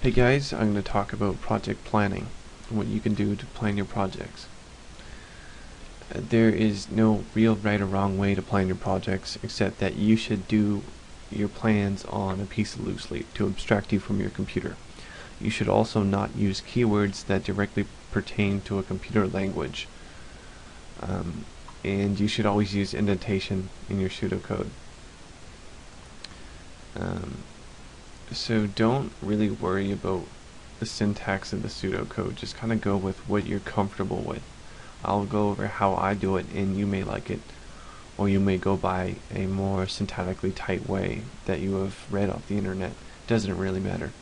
Hey guys, I'm going to talk about project planning and what you can do to plan your projects. There is no real right or wrong way to plan your projects, except that you should do your plans on a piece of loose leaf to abstract you from your computer. You should also not use keywords that directly pertain to a computer language. And you should always use indentation in your pseudocode. So don't really worry about the syntax of the pseudocode. Just kind of go with what you're comfortable with. I'll go over how I do it, and you may like it, or you may go by a more syntactically tight way that you have read off the internet. Doesn't really matter.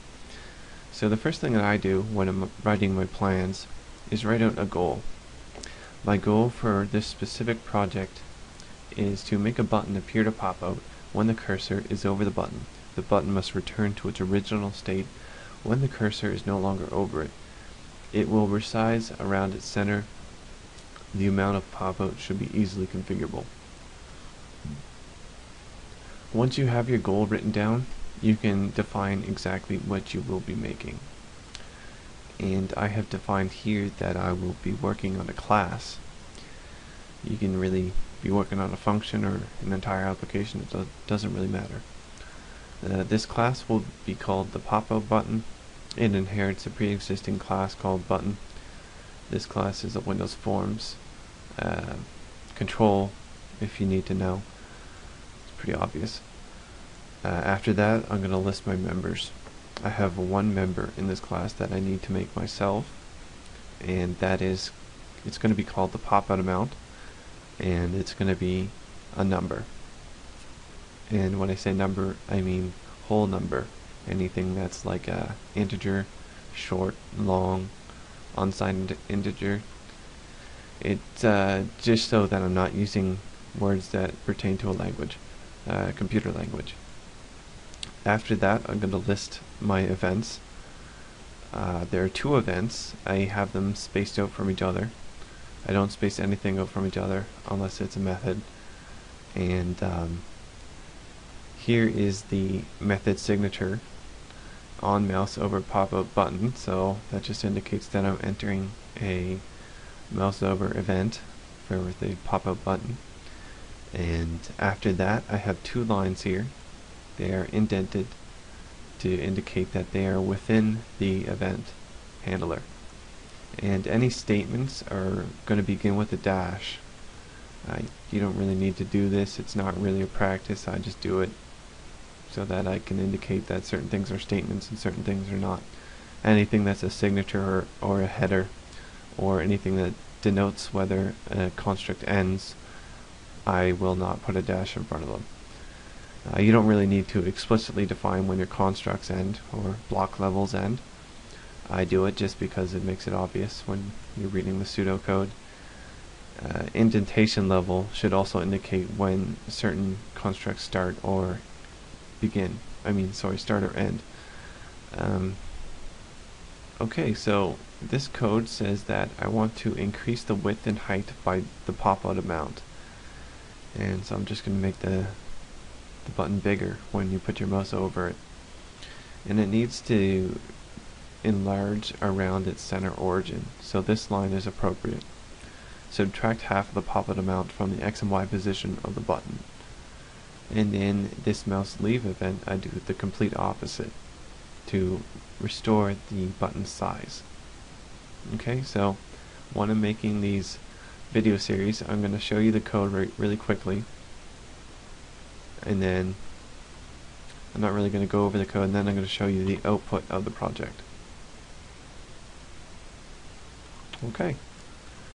So the first thing that I do when I'm writing my plans is write out a goal. My goal for this specific project is to make a button appear to pop out when the cursor is over the button. The button must return to its original state when the cursor is no longer over it. It will resize around its center. The amount of pop-out should be easily configurable. Once you have your goal written down, you can define exactly what you will be making. And I have defined here that I will be working on a class. You can really be working on a function or an entire application. It doesn't really matter. This class will be called the Popout Button. It inherits a pre-existing class called Button. This class is a Windows Forms control, if you need to know. It's pretty obvious. After that, I'm going to list my members. I have one member in this class that I need to make myself, and that is, it's going to be called the Popout amount, and it's going to be a number. And when I say number, I mean whole number. Anything that's like a integer, short, long, unsigned integer. It's just so that I'm not using words that pertain to a language, computer language. After that, I'm going to list my events. There are 2 events. I have them spaced out from each other. I don't space anything out from each other unless it's a method. And here is the method signature on mouse over pop-out button, so that just indicates that I'm entering a mouse over event for the pop-out button. And after that, I have 2 lines here. They are indented to indicate that they are within the event handler. And any statements are going to begin with a dash. You don't really need to do this. It's not really a practice. I just do it so that I can indicate that certain things are statements and certain things are not. Anything that's a signature or a header, or anything that denotes whether a construct ends, I will not put a dash in front of them. You don't really need to explicitly define when your constructs end or block levels end. I do it just because it makes it obvious when you're reading the pseudocode. Indentation level should also indicate when certain constructs start or begin. Start or end. Okay, so this code says that I want to increase the width and height by the pop-out amount. And so I'm just going to make the button bigger when you put your mouse over it. And it needs to enlarge around its center origin. So this line is appropriate. Subtract half of the pop-out amount from the X and Y position of the button. And in this mouse leave event, I do the complete opposite to restore the button size. Okay, so when I'm making these video series, I'm going to show you the code really quickly, and then I'm not really going to go over the code, and then I'm going to show you the output of the project. Okay.